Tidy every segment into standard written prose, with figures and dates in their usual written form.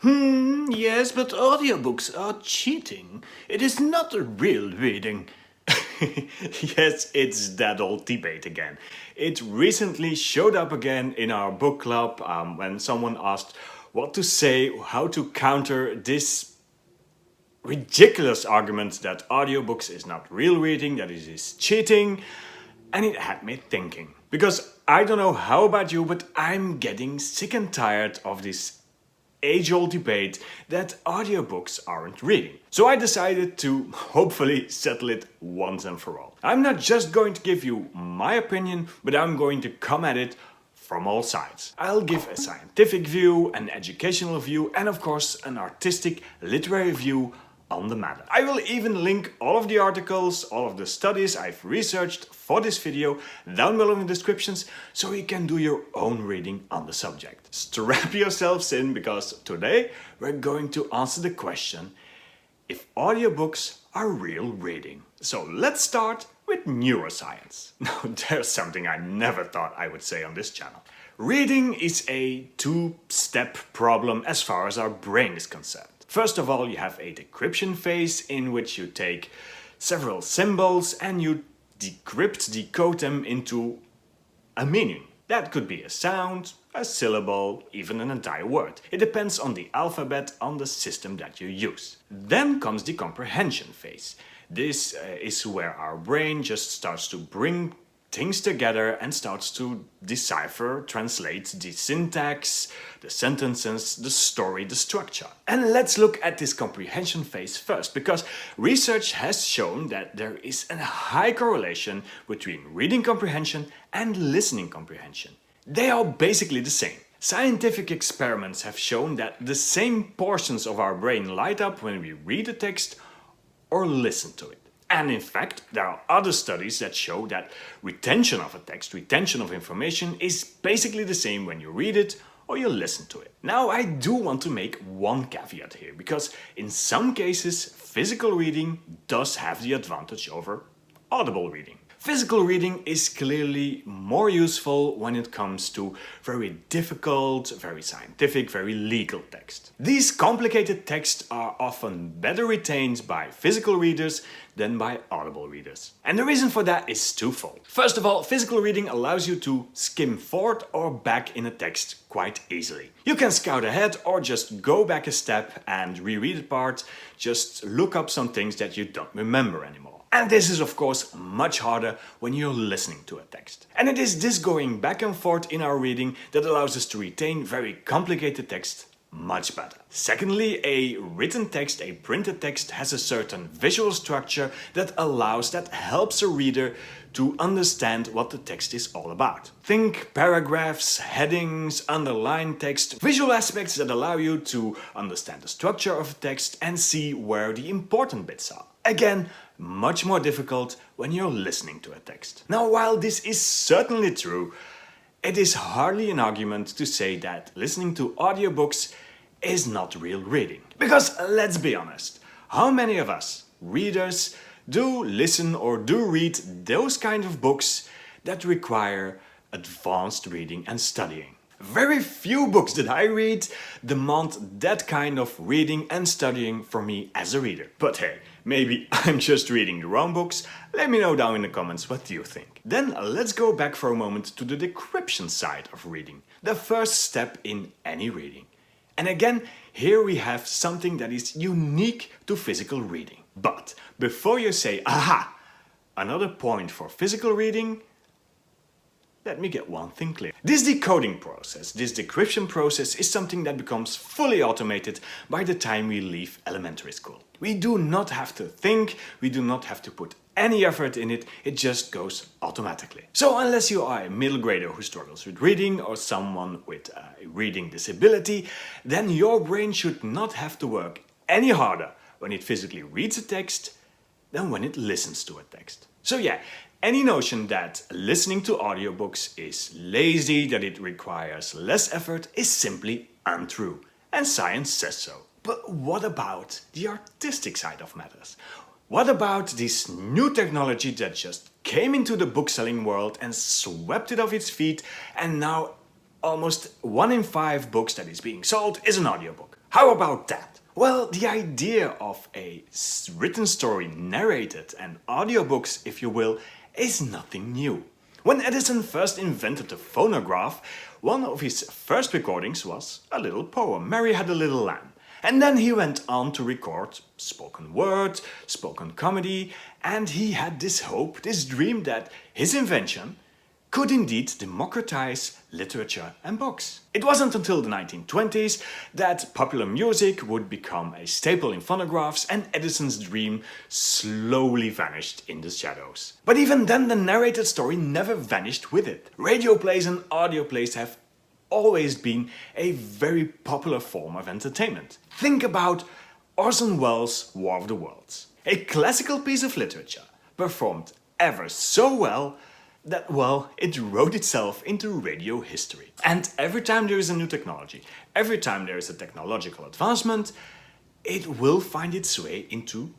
Yes, but audiobooks are cheating. It is not a real reading. Yes, it's that old debate again. It recently showed up again in our book club when someone asked what to say, how to counter this ridiculous argument that audiobooks is not real reading, that it is cheating, and it had me thinking. Because I don't know how about you, but I'm getting sick and tired of this age-old debate that audiobooks aren't reading. So I decided to hopefully settle it once and for all. I'm not just going to give you my opinion, but I'm going to come at it from all sides. I'll give a scientific view, an educational view, and of course an artistic, literary view on the matter. I will even link all of the articles, all of the studies I've researched for this video down below in the descriptions so you can do your own reading on the subject. Strap yourselves in because today we're going to answer the question if audiobooks are real reading. So let's start with neuroscience. Now there's something I never thought I would say on this channel. Reading is a two-step problem as far as our brain is concerned. First of all, you have a decryption phase in which you take several symbols and you decode them into a meaning. That could be a sound, a syllable, even an entire word. It depends on the alphabet on the system that you use. Then comes the comprehension phase. This is where our brain just starts to bring things together and starts to decipher, translate the syntax, the sentences, the story, the structure. And let's look at this comprehension phase first, because research has shown that there is a high correlation between reading comprehension and listening comprehension. They are basically the same. Scientific experiments have shown that the same portions of our brain light up when we read a text or listen to it. And in fact, there are other studies that show that retention of a text, retention of information, is basically the same when you read it or you listen to it. Now, I do want to make one caveat here, because in some cases, physical reading does have the advantage over audible reading. Physical reading is clearly more useful when it comes to very difficult, very scientific, very legal text. These complicated texts are often better retained by physical readers than by audible readers. And the reason for that is twofold. First of all, physical reading allows you to skim forward or back in a text quite easily. You can scout ahead or just go back a step and reread a part, just look up some things that you don't remember anymore. And this is of course much harder when you're listening to a text. And it is this going back and forth in our reading that allows us to retain very complicated text much better. Secondly, a written text, a printed text, has a certain visual structure that helps a reader to understand what the text is all about. Think paragraphs, headings, underlined text, visual aspects that allow you to understand the structure of a text and see where the important bits are. Again, much more difficult when you're listening to a text. Now, while this is certainly true, it is hardly an argument to say that listening to audiobooks is not real reading. Because let's be honest, how many of us, readers, do listen or do read those kind of books that require advanced reading and studying? Very few books that I read demand that kind of reading and studying from me as a reader. But hey, maybe I'm just reading the wrong books. Let me know down in the comments what you think. Then let's go back for a moment to the decryption side of reading, the first step in any reading. And again, here we have something that is unique to physical reading. But before you say, aha, another point for physical reading, let me get one thing clear. This decoding process, this decryption process, is something that becomes fully automated by the time we leave elementary school. We do not have to think, we do not have to put any effort in it, it just goes automatically. So unless you are a middle grader who struggles with reading or someone with a reading disability, then your brain should not have to work any harder when it physically reads a text than when it listens to a text. So yeah, any notion that listening to audiobooks is lazy, that it requires less effort, is simply untrue. And science says so. But what about the artistic side of matters? What about this new technology that just came into the bookselling world and swept it off its feet, and now almost 1 in 5 books that is being sold is an audiobook? How about that? Well, the idea of a written story narrated and audiobooks, if you will, is nothing new. When Edison first invented the phonograph, one of his first recordings was a little poem, Mary Had a Little Lamb. And then he went on to record spoken word, spoken comedy, and he had this hope, this dream that his invention could indeed democratize literature and books. It wasn't until the 1920s that popular music would become a staple in phonographs and Edison's dream slowly vanished in the shadows. But even then, the narrated story never vanished with it. Radio plays and audio plays have always been a very popular form of entertainment. Think about Orson Welles' War of the Worlds, a classical piece of literature performed ever so well that, well, it wrote itself into radio history. And every time there is a new technology, every time there is a technological advancement, it will find its way into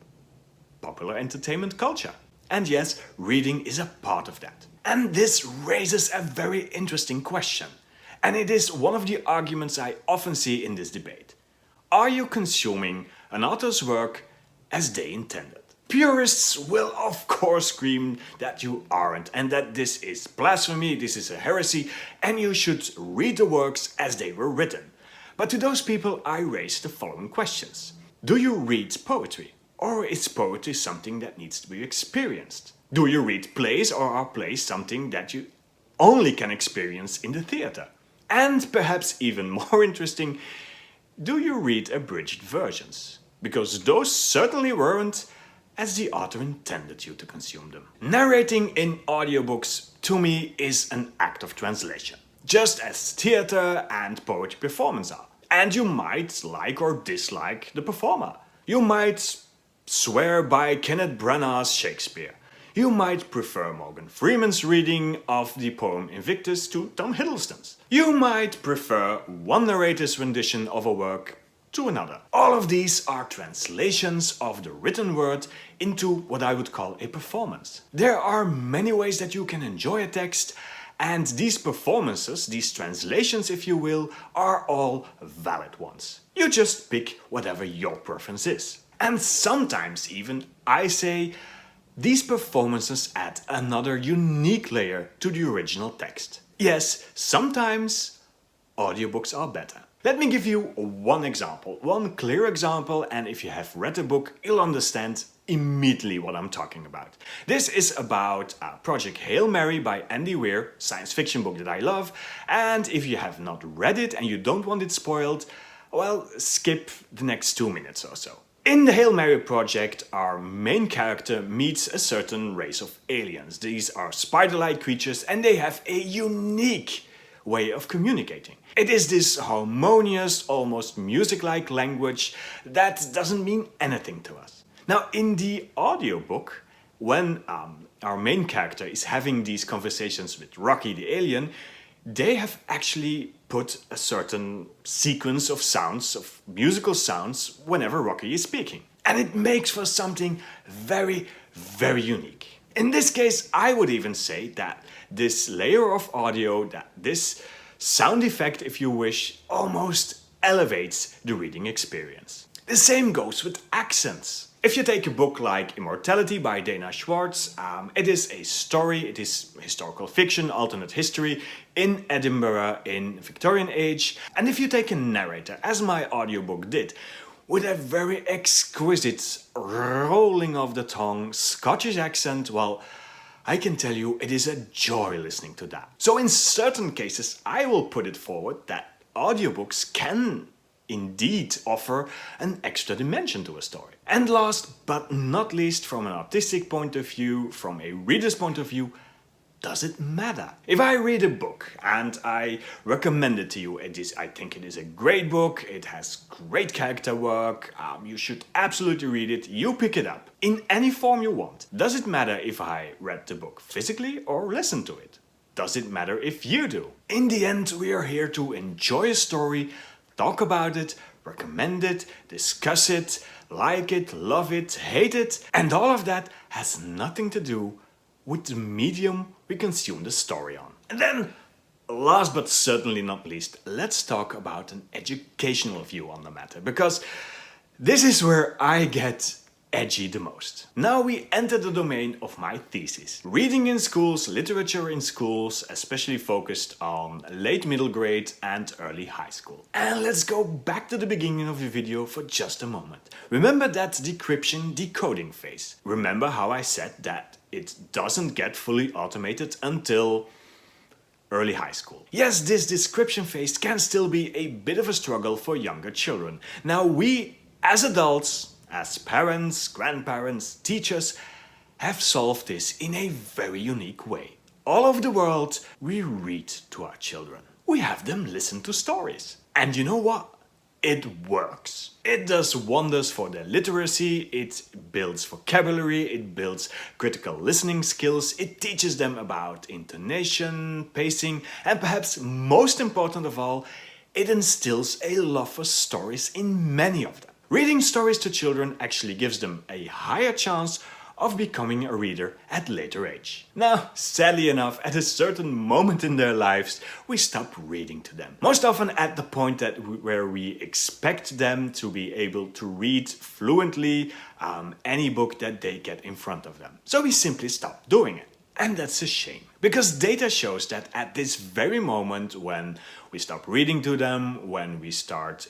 popular entertainment culture. And yes, reading is a part of that. And this raises a very interesting question. And it is one of the arguments I often see in this debate. Are you consuming an author's work as they intended? Purists will of course scream that you aren't and that this is blasphemy, this is a heresy, and you should read the works as they were written. But to those people I raise the following questions. Do you read poetry? Or is poetry something that needs to be experienced? Do you read plays, or are plays something that you only can experience in the theater? And perhaps even more interesting, do you read abridged versions? Because those certainly weren't as the author intended you to consume them. Narrating in audiobooks, to me, is an act of translation, just as theater and poetry performance are. And you might like or dislike the performer. You might swear by Kenneth Branagh's Shakespeare. You might prefer Morgan Freeman's reading of the poem Invictus to Tom Hiddleston's. You might prefer one narrator's rendition of a work to another. All of these are translations of the written word into what I would call a performance. There are many ways that you can enjoy a text, and these performances, these translations if you will, are all valid ones. You just pick whatever your preference is. And sometimes even, I say, these performances add another unique layer to the original text. Yes, sometimes audiobooks are better. Let me give you one example, one clear example, and if you have read the book, you'll understand immediately what I'm talking about. This is about Project Hail Mary by Andy Weir, science fiction book that I love, and if you have not read it and you don't want it spoiled, well, skip the next 2 minutes or so. In the Hail Mary project, our main character meets a certain race of aliens. These are spider-like creatures and they have a unique way of communicating. It is this harmonious, almost music-like language that doesn't mean anything to us. Now, in the audiobook, when our main character is having these conversations with Rocky the alien, they have actually put a certain sequence of sounds, of musical sounds, whenever Rocky is speaking. And it makes for something very, very unique. In this case, I would even say that this layer of audio, that this sound effect, if you wish, almost elevates the reading experience. The same goes with accents. If you take a book like Immortality by Dana Schwartz, it is a story, it is historical fiction, alternate history in Edinburgh in the Victorian age. And if you take a narrator, as my audiobook did, with a very exquisite rolling of the tongue Scottish accent, well, I can tell you it is a joy listening to that. So in certain cases, I will put it forward that audiobooks can indeed offer an extra dimension to a story. And last but not least, from an artistic point of view, from a reader's point of view, does it matter? If I read a book and I recommend it to you, I think it is a great book, it has great character work, you should absolutely read it, you pick it up in any form you want. Does it matter if I read the book physically or listen to it? Does it matter if you do? In the end, we are here to enjoy a story, talk about it, recommend it, discuss it, like it, love it, hate it, and all of that has nothing to do with the medium we consume the story on. And then, last but certainly not least, let's talk about an educational view on the matter, because this is where I get edgy the most. Now we enter the domain of my thesis. Reading in schools, literature in schools, especially focused on late middle grade and early high school. And let's go back to the beginning of the video for just a moment. Remember that decryption decoding phase. Remember how I said that it doesn't get fully automated until early high school. Yes, this description phase can still be a bit of a struggle for younger children. Now we, as adults, as parents, grandparents, teachers, have solved this in a very unique way. All over the world, we read to our children. We have them listen to stories. And you know what? It works. It does wonders for their literacy, it builds vocabulary, it builds critical listening skills, it teaches them about intonation, pacing, and perhaps most important of all, it instills a love for stories in many of them. Reading stories to children actually gives them a higher chance of becoming a reader at later age. Now, sadly enough, at a certain moment in their lives, we stop reading to them. Most often at the point where we expect them to be able to read fluently any book that they get in front of them. So we simply stop doing it. And that's a shame, because data shows that at this very moment when we stop reading to them, when we start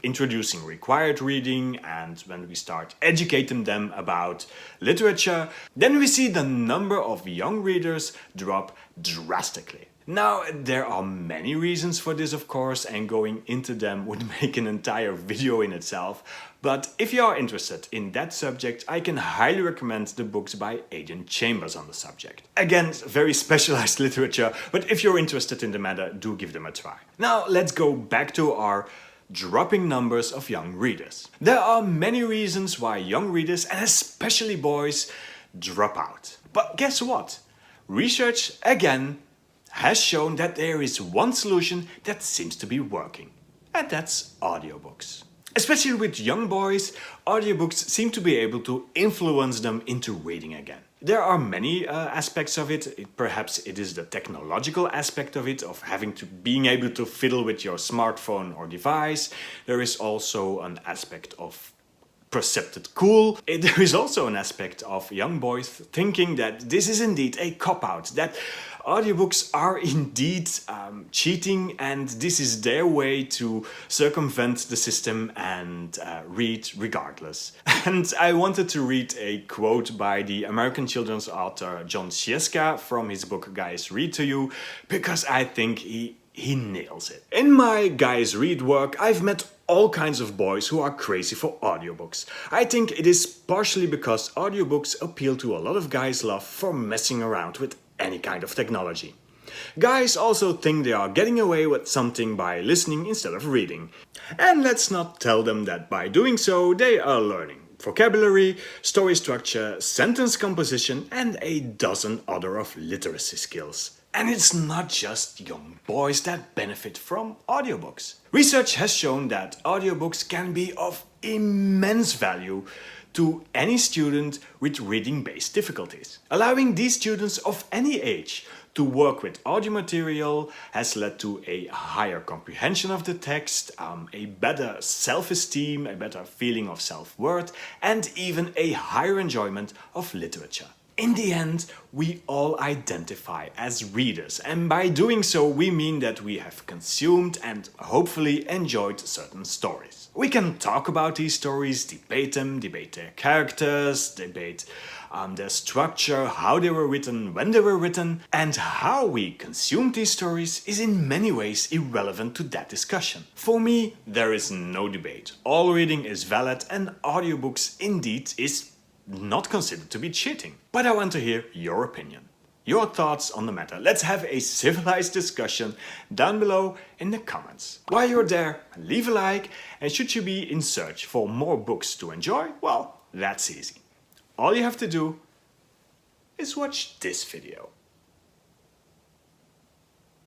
introducing required reading, and when we start educating them about literature, then we see the number of young readers drop drastically. Now, there are many reasons for this, of course, and going into them would make an entire video in itself. But if you are interested in that subject, I can highly recommend the books by Adrian Chambers on the subject. Again, very specialized literature, but if you're interested in the matter, do give them a try. Now, let's go back to our dropping numbers of young readers. There are many reasons why young readers, and especially boys, drop out. But guess what? Research, again, has shown that there is one solution that seems to be working. And that's audiobooks. Especially with young boys, audiobooks seem to be able to influence them into reading again. There are many aspects of it. Perhaps it is the technological aspect of it, of being able to fiddle with your smartphone or device. There is also an aspect of perceived cool. There is also an aspect of young boys thinking that this is indeed a cop-out, that audiobooks are indeed cheating and this is their way to circumvent the system and read regardless. And I wanted to read a quote by the American children's author John Sieska from his book Guys Read to You, because I think he nails it. In my Guys Read work, I've met all kinds of boys who are crazy for audiobooks. I think it is partially because audiobooks appeal to a lot of guys' love for messing around with any kind of technology. Guys also think they are getting away with something by listening instead of reading. And let's not tell them that by doing so they are learning vocabulary, story structure, sentence composition, and a dozen other of literacy skills. And it's not just young boys that benefit from audiobooks. Research has shown that audiobooks can be of immense value to any student with reading-based difficulties. Allowing these students of any age to work with audio material has led to a higher comprehension of the text, a better self-esteem, a better feeling of self-worth, and even a higher enjoyment of literature. In the end, we all identify as readers, and by doing so we mean that we have consumed and hopefully enjoyed certain stories. We can talk about these stories, debate them, debate their characters, debate their structure, how they were written, when they were written, and how we consumed these stories is in many ways irrelevant to that discussion. For me, there is no debate. All reading is valid and audiobooks indeed is not considered to be cheating. But I want to hear your opinion, your thoughts on the matter. Let's have a civilized discussion down below in the comments. While you're there, leave a like, and should you be in search for more books to enjoy, well, that's easy. All you have to do is watch this video.